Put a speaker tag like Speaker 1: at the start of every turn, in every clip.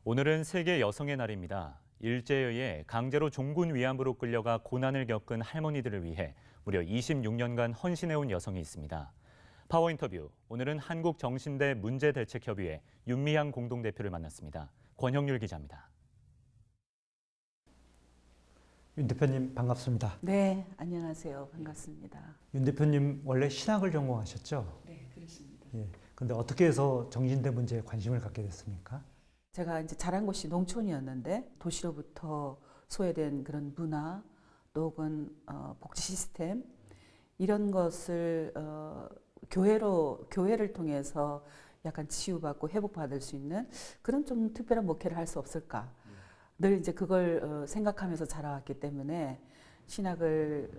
Speaker 1: 오늘은 세계 여성의 날입니다. 일제에 의해 강제로 종군 위안부로 끌려가 고난을 겪은 할머니들을 위해 무려 26년간 헌신해온 여성이 있습니다. 파워 인터뷰, 오늘은 한국정신대 문제대책협의회 윤미향 공동대표를 만났습니다. 권형률 기자입니다.
Speaker 2: 윤 대표님 반갑습니다.
Speaker 3: 네, 안녕하세요. 반갑습니다.
Speaker 2: 윤 대표님 원래 신학을 전공하셨죠?
Speaker 3: 네, 그렇습니다.
Speaker 2: 예. 근데 어떻게 해서 정신대 문제에 관심을 갖게 됐습니까?
Speaker 3: 제가 이제 자란 곳이 농촌이었는데 도시로부터 소외된 그런 문화 또 혹은 복지 시스템 이런 것을 교회를 통해서 약간 치유받고 회복받을 수 있는 그런 좀 특별한 목회를 할 수 없을까? 늘 이제 그걸 생각하면서 자라왔기 때문에 신학을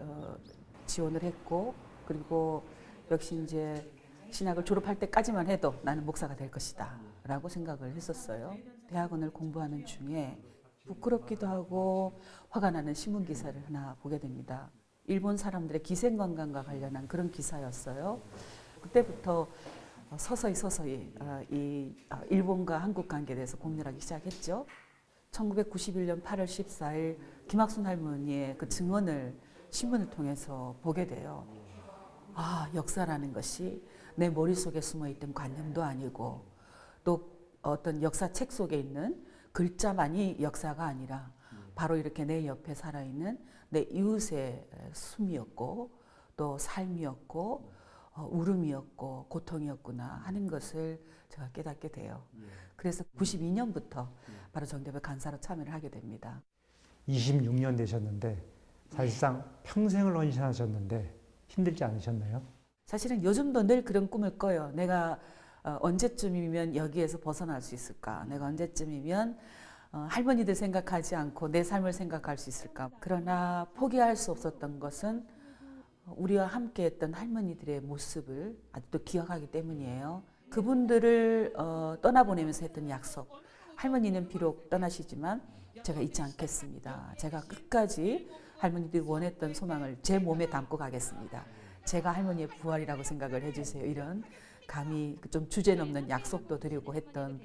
Speaker 3: 지원을 했고 그리고 역시 이제 신학을 졸업할 때까지만 해도 나는 목사가 될 것이다 라고 생각을 했었어요. 대학원을 공부하는 중에 부끄럽기도 하고 화가 나는 신문 기사를 하나 보게 됩니다. 일본 사람들의 기생관광과 관련한 그런 기사였어요. 그때부터 서서히 이 일본과 한국 관계에 대해서 고민을 하기 시작했죠. 1991년 8월 14일 김학순 할머니의 그 증언을 신문을 통해서 보게 돼요. 아, 역사라는 것이 내 머릿속에 숨어있던 관념도 아니고 또 어떤 역사책 속에 있는 글자만이 역사가 아니라 바로 이렇게 내 옆에 살아있는 내 이웃의 숨이었고 또 삶이었고 울음이었고 고통이었구나 하는 것을 제가 깨닫게 돼요. 그래서 92년부터 바로 정대회 간사로 참여를 하게 됩니다.
Speaker 2: 26년 되셨는데 사실상 평생을 헌신하셨는데 힘들지 않으셨나요?
Speaker 3: 사실은 요즘도 늘 그런 꿈을 꿔요. 내가 언제쯤이면 여기에서 벗어날 수 있을까? 내가 언제쯤이면 할머니들 생각하지 않고 내 삶을 생각할 수 있을까? 그러나 포기할 수 없었던 것은 우리와 함께했던 할머니들의 모습을 아직도 기억하기 때문이에요. 그분들을 떠나보내면서 했던 약속. 할머니는 비록 떠나시지만 제가 잊지 않겠습니다. 제가 끝까지 할머니들이 원했던 소망을 제 몸에 담고 가겠습니다. 제가 할머니의 부활이라고 생각을 해주세요. 이런 감히 좀 주제넘는 약속도 드리고 했던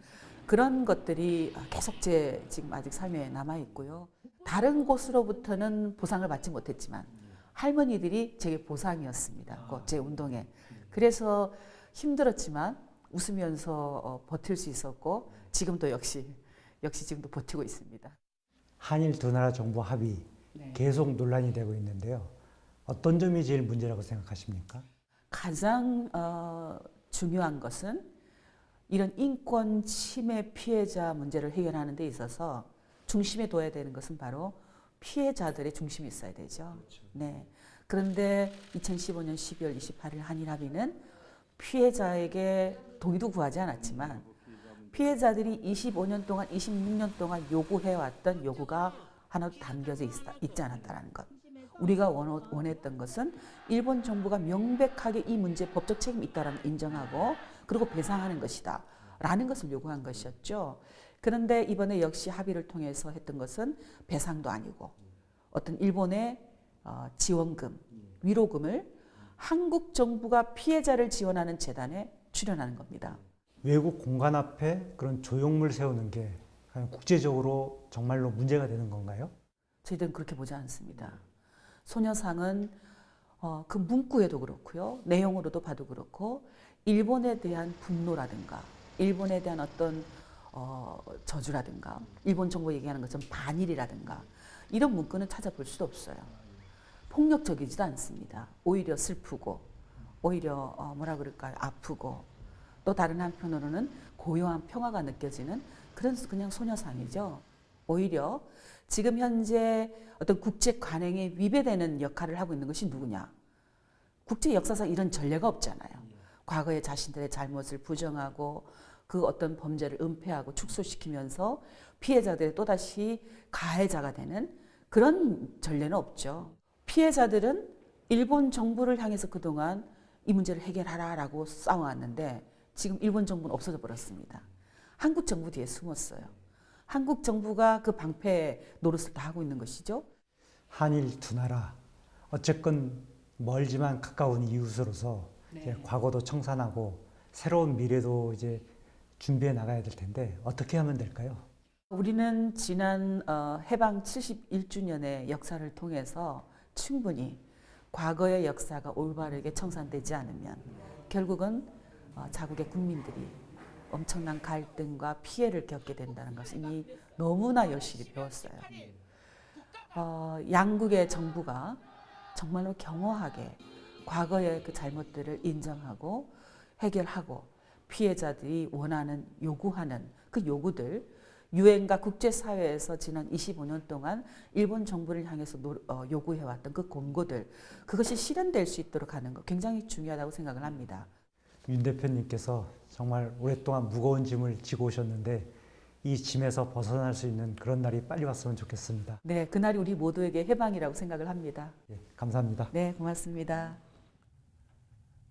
Speaker 3: 그런 것들이 계속 제 지금 아직 삶에 남아 있고요. 다른 곳으로부터는 보상을 받지 못했지만 할머니들이 제게 보상이었습니다. 제 운동에. 그래서 힘들었지만 웃으면서 버틸 수 있었고 지금도 역시 지금도 버티고 있습니다.
Speaker 2: 한일 두 나라 정부 합의 계속 논란이 되고 있는데요. 어떤 점이 제일 문제라고 생각하십니까?
Speaker 3: 가장 중요한 것은 이런 인권 침해 피해자 문제를 해결하는 데 있어서 중심에 둬야 되는 것은 바로 피해자들의 중심이 있어야 되죠. 그렇죠. 네. 그런데 2015년 12월 28일 한일 합의는 피해자에게 동의도 구하지 않았지만 피해자들이 25년 동안 26년 동안 요구해왔던 요구가 하나도 담겨져 있지 않았다는 것. 우리가 원했던 것은 일본 정부가 명백하게 이 문제에 법적 책임이 있다는 인정하고 그리고 배상하는 것이다 라는 것을 요구한 것이었죠. 그런데 이번에 역시 합의를 통해서 했던 것은 배상도 아니고 어떤 일본의 지원금, 위로금을 한국 정부가 피해자를 지원하는 재단에 출연하는 겁니다.
Speaker 2: 외국 공간 앞에 그런 조형물 세우는 게 국제적으로 정말로 문제가 되는 건가요?
Speaker 3: 저희들은 그렇게 보지 않습니다. 소녀상은 그 문구에도 그렇고요. 내용으로도 봐도 그렇고 일본에 대한 분노라든가 일본에 대한 어떤 저주라든가 일본 정부 얘기하는 것처럼 반일이라든가 이런 문구는 찾아볼 수도 없어요. 폭력적이지도 않습니다. 오히려 슬프고 오히려 뭐라 그럴까요? 아프고 또 다른 한편으로는 고요한 평화가 느껴지는 그런 그냥 소녀상이죠. 오히려 지금 현재 어떤 국제 관행에 위배되는 역할을 하고 있는 것이 누구냐? 국제 역사상 이런 전례가 없잖아요. 과거의 자신들의 잘못을 부정하고 그 어떤 범죄를 은폐하고 축소시키면서 피해자들의 또다시 가해자가 되는 그런 전례는 없죠. 피해자들은 일본 정부를 향해서 그동안 이 문제를 해결하라라고 싸워왔는데 지금 일본 정부는 없어져 버렸습니다. 한국 정부 뒤에 숨었어요. 한국 정부가 그 방패 노릇을 다 하고 있는 것이죠.
Speaker 2: 한일 두 나라 어쨌건 멀지만 가까운 이웃으로서 이제 과거도 청산하고 새로운 미래도 이제 준비해 나가야 될 텐데 어떻게 하면 될까요?
Speaker 3: 우리는 지난 해방 71주년의 역사를 통해서 충분히 과거의 역사가 올바르게 청산되지 않으면 결국은 자국의 국민들이 엄청난 갈등과 피해를 겪게 된다는 것을 이미 너무나 여실히 배웠어요. 양국의 정부가 정말로 겸허하게 과거의 그 잘못들을 인정하고 해결하고 피해자들이 원하는 요구하는 그 요구들 유엔과 국제사회에서 지난 25년 동안 일본 정부를 향해서 요구해왔던 그 권고들 그것이 실현될 수 있도록 하는 것 굉장히 중요하다고 생각을 합니다.
Speaker 2: 윤 대표님께서 정말 오랫동안 무거운 짐을 지고 오셨는데 이 짐에서 벗어날 수 있는 그런 날이 빨리 왔으면 좋겠습니다.
Speaker 3: 네, 그날이 우리 모두에게 해방이라고 생각을 합니다.
Speaker 2: 예, 감사합니다.
Speaker 3: 네, 고맙습니다.